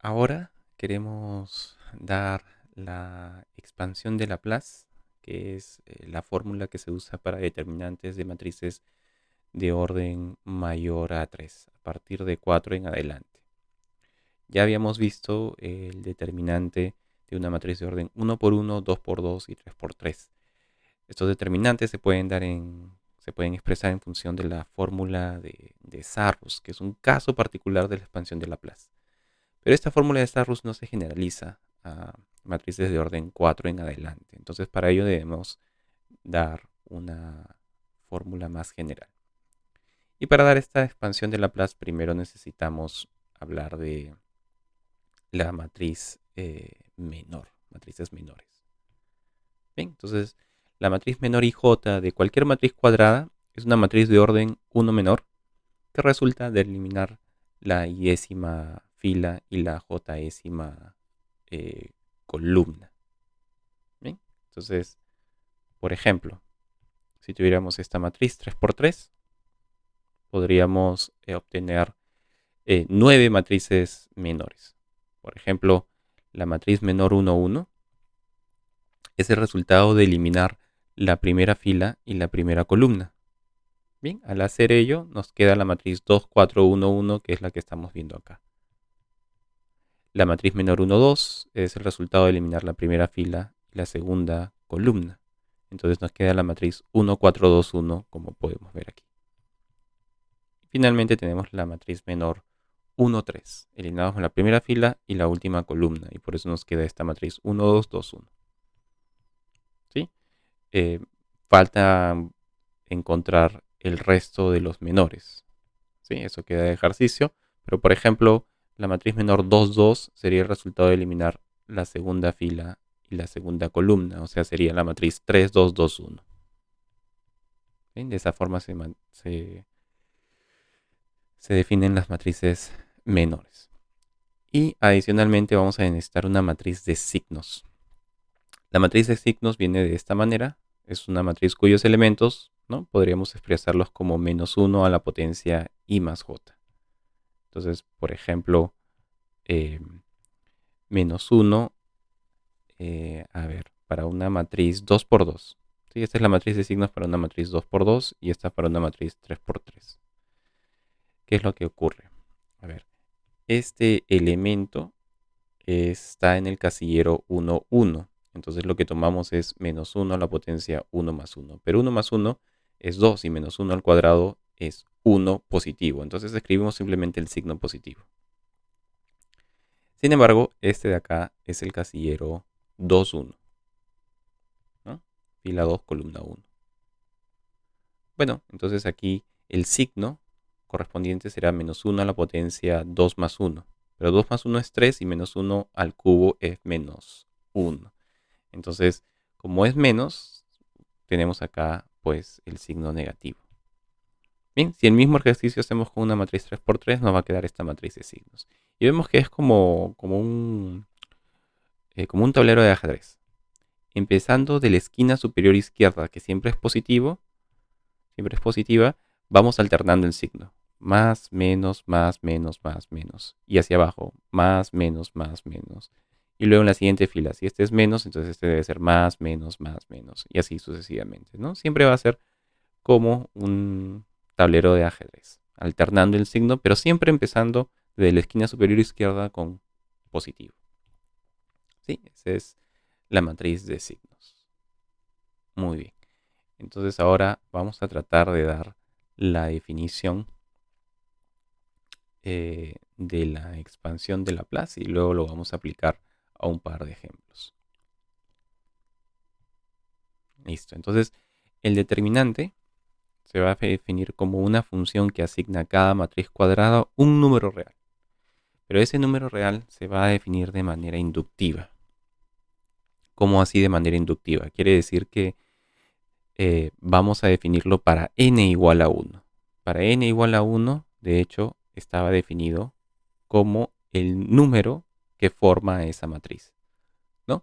Ahora queremos dar la expansión de Laplace, que es la fórmula que se usa para determinantes de matrices de orden mayor a 3, a partir de 4 en adelante. Ya habíamos visto el determinante de una matriz de orden uno por uno, 2 por 2 y 3 por 3. Estos determinantes se pueden expresar en función de la fórmula de Sarrus, que es un caso particular de la expansión de Laplace. Pero esta fórmula de Starrus no se generaliza a matrices de orden 4 en adelante. Entonces, para ello debemos dar una fórmula más general. Y para dar esta expansión de Laplace, primero necesitamos hablar de la matriz menor, matrices menores. Bien, entonces la matriz menor IJ de cualquier matriz cuadrada es una matriz de orden 1 menor que resulta de eliminar la iésima fila y la jésima columna. ¿Bien? Entonces, por ejemplo, si tuviéramos esta matriz 3 por 3, podríamos obtener 9 matrices menores. Por ejemplo, la matriz menor 1, 1 es el resultado de eliminar la primera fila y la primera columna. Bien, al hacer ello nos queda la matriz 2, 4, 1, 1, que es la que estamos viendo acá. La matriz menor 1, 2 es el resultado de eliminar la primera fila y la segunda columna. Entonces nos queda la matriz 1, 4, 2, 1, como podemos ver aquí. Y finalmente tenemos la matriz menor 1, 3. Eliminamos la primera fila y la última columna. Y por eso nos queda esta matriz 1, 2, 2, 1. ¿Sí? Falta encontrar el resto de los menores. ¿Sí? Eso queda de ejercicio. Pero por ejemplo, la matriz menor 2, 2 sería el resultado de eliminar la segunda fila y la segunda columna. O sea, sería la matriz 3, 2, 2, 1. ¿Sí? De esa forma se definen las matrices menores. Y adicionalmente vamos a necesitar una matriz de signos. La matriz de signos viene de esta manera. Es una matriz cuyos elementos, ¿no?, podríamos expresarlos como menos 1 a la potencia i más j. Entonces, por ejemplo, menos 1, para una matriz 2 por 2. ¿Sí? Esta es la matriz de signos para una matriz 2 por 2 y esta para una matriz 3 por 3. ¿Qué es lo que ocurre? A ver, este elemento está en el casillero 1, 1. Entonces lo que tomamos es menos 1 a la potencia 1 más 1. Pero 1 más 1 es 2 y menos 1 al cuadrado es 1 positivo. Entonces escribimos simplemente el signo positivo. Sin embargo, este de acá es el casillero 2, 1. ¿No? Fila 2, columna 1. Bueno, entonces aquí el signo correspondiente será menos 1 a la potencia 2 más 1. Pero 2 más 1 es 3 y menos 1 al cubo es menos 1. Entonces, como es menos, tenemos acá pues el signo negativo. Bien, si el mismo ejercicio hacemos con una matriz 3 por 3, nos va a quedar esta matriz de signos. Y vemos que es como un tablero de ajedrez. Empezando de la esquina superior izquierda, que siempre es positivo, siempre es positiva, vamos alternando el signo. Más, menos, más, menos, más, menos. Y hacia abajo, más, menos, más, menos. Y luego en la siguiente fila, si este es menos, entonces este debe ser más, menos, más, menos. Y así sucesivamente, ¿no? Siempre va a ser como un tablero de ajedrez, alternando el signo, pero siempre empezando de la esquina superior izquierda con positivo. ¿Sí? Esa es la matriz de signos. Muy bien. Entonces ahora vamos a tratar de dar la definición de la expansión de Laplace y luego lo vamos a aplicar a un par de ejemplos. Listo. Entonces, el determinante se va a definir como una función que asigna a cada matriz cuadrada un número real. Pero ese número real se va a definir de manera inductiva. ¿Cómo así de manera inductiva? Quiere decir que vamos a definirlo para n igual a 1. Para n igual a 1, de hecho, estaba definido como el número que forma esa matriz, ¿no?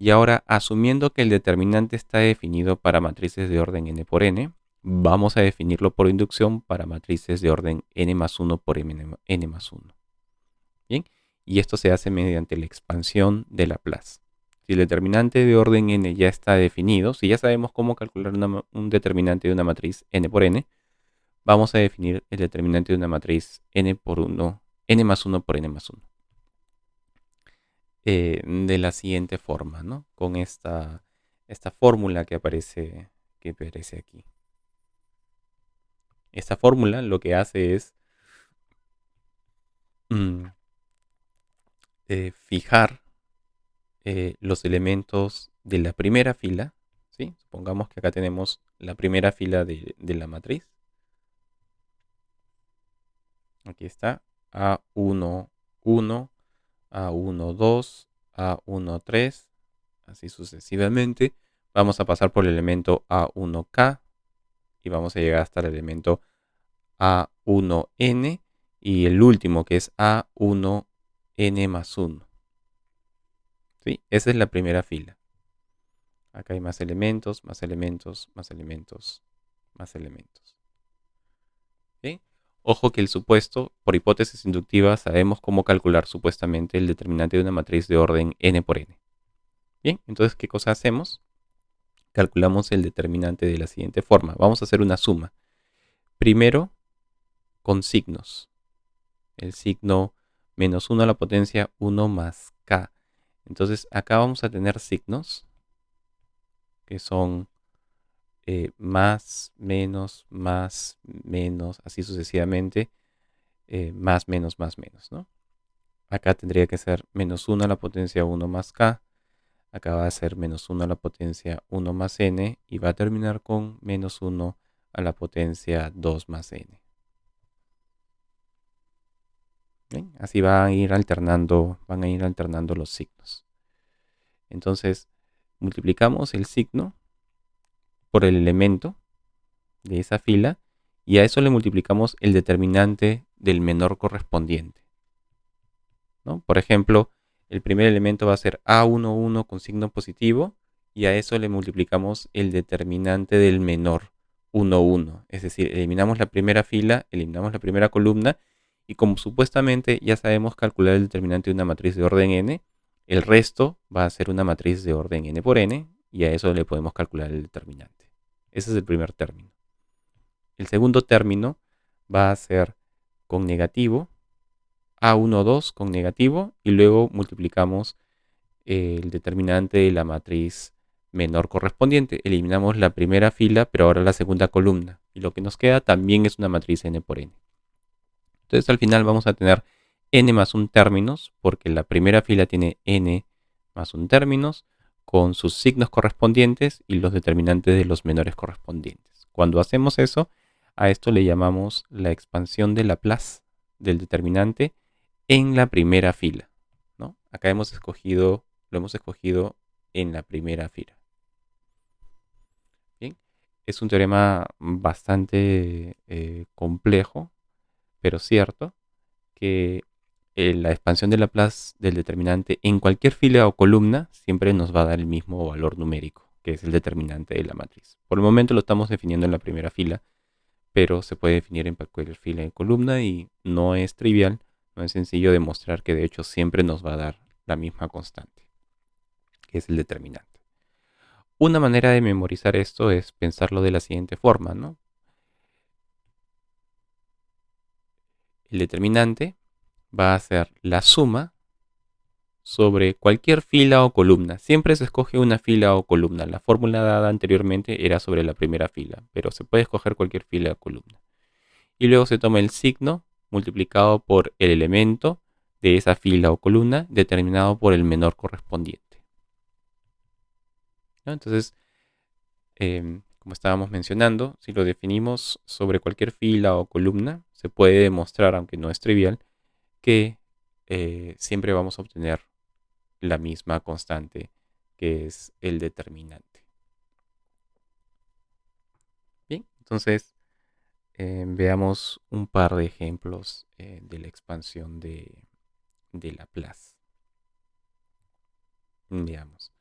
Y ahora, asumiendo que el determinante está definido para matrices de orden n por n, vamos a definirlo por inducción para matrices de orden n más 1 por n más 1. Bien, y esto se hace mediante la expansión de Laplace. Si el determinante de orden n ya está definido, si ya sabemos cómo calcular un determinante de una matriz n por n, vamos a definir el determinante de una matriz n por 1, n más 1 por n más 1. De la siguiente forma, ¿no? Con esta fórmula que aparece aquí. Esta fórmula lo que hace es fijar los elementos de la primera fila, ¿sí? Supongamos que acá tenemos la primera fila de la matriz. Aquí está A1, 1, A1, 2, A1, 3, así sucesivamente. Vamos a pasar por el elemento A1K y vamos a llegar hasta el elemento A1N y el último que es A1N más 1. ¿Sí? Esa es la primera fila. Acá hay más elementos, más elementos, más elementos, más elementos. ¿Sí? Ojo que el supuesto, por hipótesis inductiva, sabemos cómo calcular supuestamente el determinante de una matriz de orden n por n. Bien, entonces, ¿qué cosa hacemos? Calculamos el determinante de la siguiente forma. Vamos a hacer una suma. Primero, con signos. El signo menos 1 a la potencia 1 más k. Entonces, acá vamos a tener signos que son más, menos, así sucesivamente, más, menos, ¿no? Acá tendría que ser menos 1 a la potencia 1 más k. Acá va a ser menos 1 a la potencia 1 más n. Y va a terminar con menos 1 a la potencia 2 más n. ¿Bien? Así van a ir alternando los signos. Entonces, multiplicamos el signo por el elemento de esa fila y a eso le multiplicamos el determinante del menor correspondiente, ¿no? Por ejemplo, el primer elemento va a ser A11 con signo positivo y a eso le multiplicamos el determinante del menor 11. Es decir, eliminamos la primera fila, eliminamos la primera columna y como supuestamente ya sabemos calcular el determinante de una matriz de orden n, el resto va a ser una matriz de orden n por n y a eso le podemos calcular el determinante. Ese es el primer término. El segundo término va a ser con negativo, A12 con negativo, y luego multiplicamos el determinante de la matriz menor correspondiente. Eliminamos la primera fila, pero ahora la segunda columna. Y lo que nos queda también es una matriz n por n. Entonces al final vamos a tener n más 1 términos, porque la primera fila tiene n más 1 términos, con sus signos correspondientes y los determinantes de los menores correspondientes. Cuando hacemos eso, a esto le llamamos la expansión de Laplace del determinante en la primera fila, ¿no? Acá lo hemos escogido en la primera fila. Bien, es un teorema bastante complejo, pero cierto, que la expansión de Laplace del determinante en cualquier fila o columna siempre nos va a dar el mismo valor numérico, que es el determinante de la matriz. Por el momento lo estamos definiendo en la primera fila, pero se puede definir en cualquier fila y columna y no es trivial, no es sencillo demostrar que de hecho siempre nos va a dar la misma constante, que es el determinante. Una manera de memorizar esto es pensarlo de la siguiente forma, ¿no? El determinante va a ser la suma sobre cualquier fila o columna. Siempre se escoge una fila o columna. La fórmula dada anteriormente era sobre la primera fila, pero se puede escoger cualquier fila o columna. Y luego se toma el signo multiplicado por el elemento de esa fila o columna determinado por el menor correspondiente, ¿no? Entonces, como estábamos mencionando, si lo definimos sobre cualquier fila o columna, se puede demostrar, aunque no es trivial, que siempre vamos a obtener la misma constante, que es el determinante. Bien, entonces veamos un par de ejemplos de la expansión de Laplace. Veamos.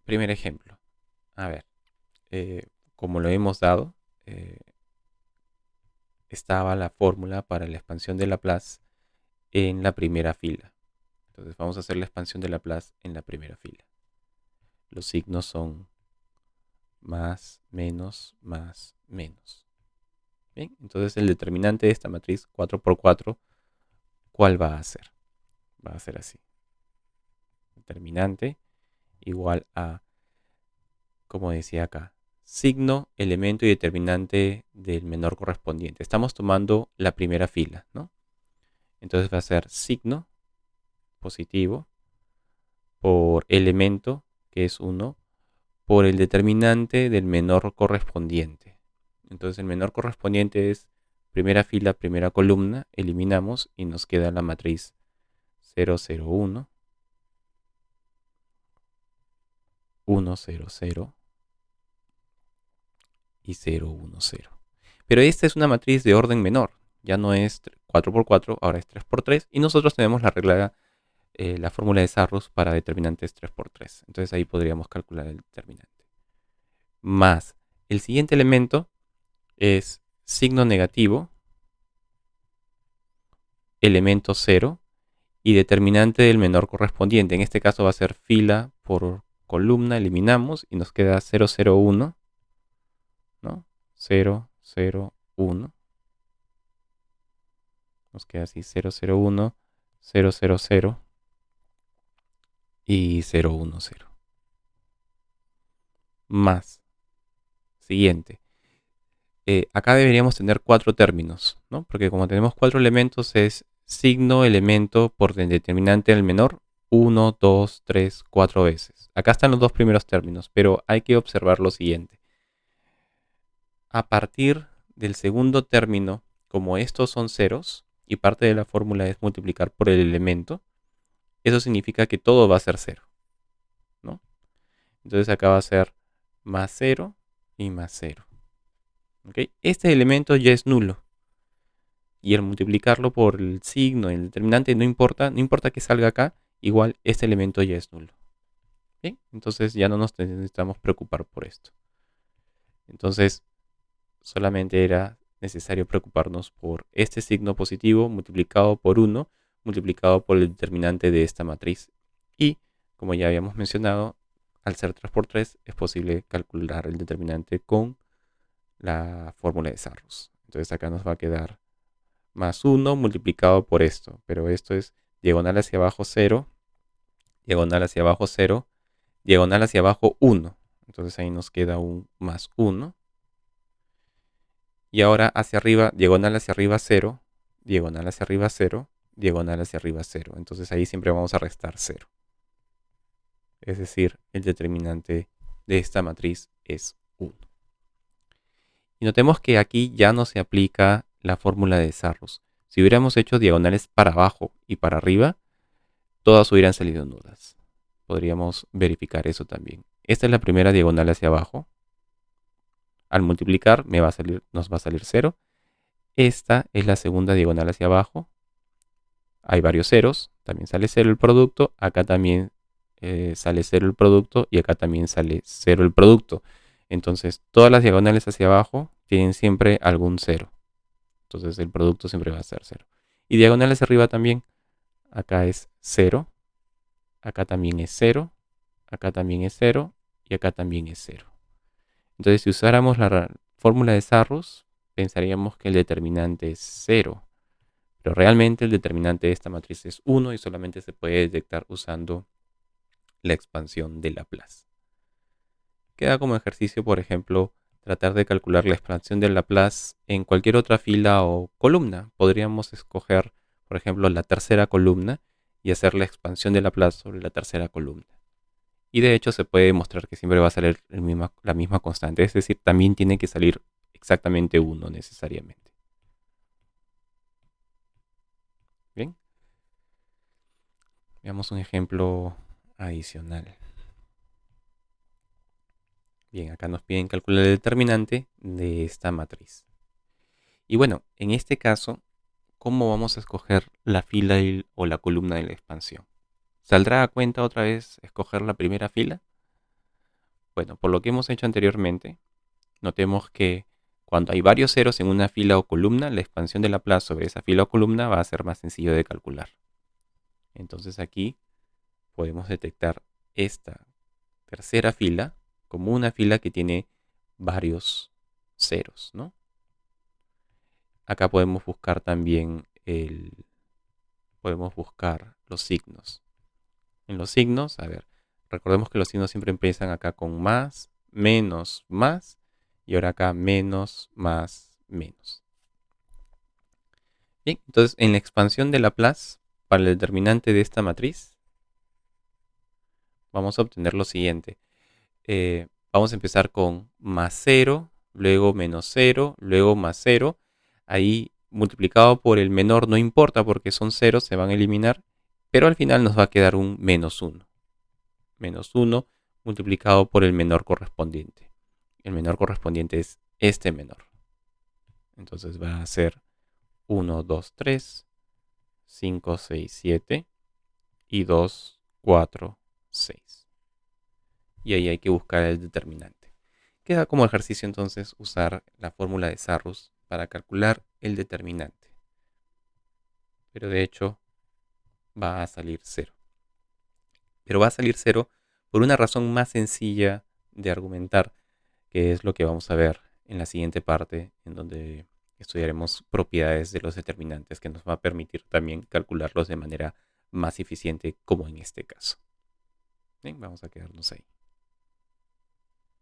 Primer ejemplo. A ver, como lo hemos dado, estaba la fórmula para la expansión de Laplace en la primera fila. Entonces vamos a hacer la expansión de Laplace en la primera fila. Los signos son más, menos, más, menos. Bien, entonces el determinante de esta matriz 4 por 4, ¿cuál va a ser? Va a ser así. Determinante igual a, como decía acá, signo, elemento y determinante del menor correspondiente. Estamos tomando la primera fila, ¿no? Entonces va a ser signo positivo por elemento, que es 1, por el determinante del menor correspondiente. Entonces el menor correspondiente es primera fila, primera columna, eliminamos y nos queda la matriz 0, 0, 1, 1, 0, 0 y 0, 1, 0. Pero esta es una matriz de orden menor, ya no es 4 por 4, ahora es 3 por 3 y nosotros tenemos la regla, la fórmula de Sarrus para determinantes 3 por 3. Entonces ahí podríamos calcular el determinante. Más el siguiente elemento es signo negativo, elemento 0 y determinante del menor correspondiente. En este caso va a ser fila por columna, eliminamos y nos queda 0, 0, 1, ¿no? 0, 0, 1. Nos queda así 0, 0, 1, 0, 0, 0 y 0, 1, 0. Más. Siguiente. Acá deberíamos tener 4 términos, ¿no? Porque como tenemos 4 elementos es signo, elemento por el determinante del menor 1, 2, 3, 4 veces. Acá están los dos primeros términos, pero hay que observar lo siguiente. A partir del segundo término, como estos son ceros y parte de la fórmula es multiplicar por el elemento, eso significa que todo va a ser 0, ¿no? Entonces acá va a ser más 0 y más 0. ¿Okay? Este elemento ya es nulo. Y al multiplicarlo por el signo, el determinante, no importa que salga acá, igual este elemento ya es nulo. ¿Bien? Entonces ya no nos necesitamos preocupar por esto. Entonces solamente era necesario preocuparnos por este signo positivo multiplicado por 1, multiplicado por el determinante de esta matriz. Y, como ya habíamos mencionado, al ser 3 por 3 es posible calcular el determinante con la fórmula de Sarrus. Entonces acá nos va a quedar más 1 multiplicado por esto, pero esto es diagonal hacia abajo 0, diagonal hacia abajo 0, diagonal hacia abajo 1. Entonces ahí nos queda un más 1. Y ahora hacia arriba, diagonal hacia arriba 0, diagonal hacia arriba 0, diagonal hacia arriba 0. Entonces ahí siempre vamos a restar 0. Es decir, el determinante de esta matriz es 1. Y notemos que aquí ya no se aplica la fórmula de Sarrus. Si hubiéramos hecho diagonales para abajo y para arriba, todas hubieran salido nulas. Podríamos verificar eso también. Esta es la primera diagonal hacia abajo. Al multiplicar nos va a salir 0. Esta es la segunda diagonal hacia abajo. Hay varios ceros. También sale 0 el producto. Acá también sale 0 el producto. Y acá también sale 0 el producto. Entonces, todas las diagonales hacia abajo tienen siempre algún 0. Entonces, el producto siempre va a ser 0. Y diagonal hacia arriba también. Acá es 0. Acá también es 0. Acá también es 0. Y acá también es 0. Entonces, si usáramos la fórmula de Sarrus, pensaríamos que el determinante es 0. Pero realmente el determinante de esta matriz es 1 y solamente se puede detectar usando la expansión de Laplace. Queda como ejercicio, por ejemplo, tratar de calcular la expansión de Laplace en cualquier otra fila o columna. Podríamos escoger, por ejemplo, la tercera columna y hacer la expansión de Laplace sobre la tercera columna. Y de hecho se puede demostrar que siempre va a salir la misma constante. Es decir, también tiene que salir exactamente 1 necesariamente. Bien. Veamos un ejemplo adicional. Bien, acá nos piden calcular el determinante de esta matriz. Y bueno, en este caso, ¿cómo vamos a escoger la fila o la columna de la expansión? ¿Saldrá a cuenta otra vez escoger la primera fila? Bueno, por lo que hemos hecho anteriormente, notemos que Cuando hay varios ceros en una fila o columna, la expansión de Laplace sobre esa fila o columna va a ser más sencillo de calcular. Entonces aquí podemos detectar esta tercera fila como una fila que tiene varios ceros, ¿no? Acá podemos buscar también podemos buscar los signos. En los signos, a ver, recordemos que los signos siempre empiezan acá con más, menos, más, y ahora acá menos, más, menos. Bien, entonces en la expansión de Laplace, para el determinante de esta matriz, vamos a obtener lo siguiente. Vamos a empezar con más 0, luego menos 0, luego más 0. Ahí multiplicado por el menor no importa porque son ceros, se van a eliminar, pero al final nos va a quedar un menos 1. Menos 1 multiplicado por el menor correspondiente. El menor correspondiente es este menor. Entonces va a ser 1, 2, 3, 5, 6, 7 y 2, 4, 6. Y ahí hay que buscar el determinante. Queda como ejercicio entonces usar la fórmula de Sarrus para calcular el determinante. Pero de hecho va a salir 0. Pero va a salir 0 por una razón más sencilla de argumentar, que es lo que vamos a ver en la siguiente parte, en donde estudiaremos propiedades de los determinantes, que nos va a permitir también calcularlos de manera más eficiente, como en este caso. Bien, vamos a quedarnos ahí.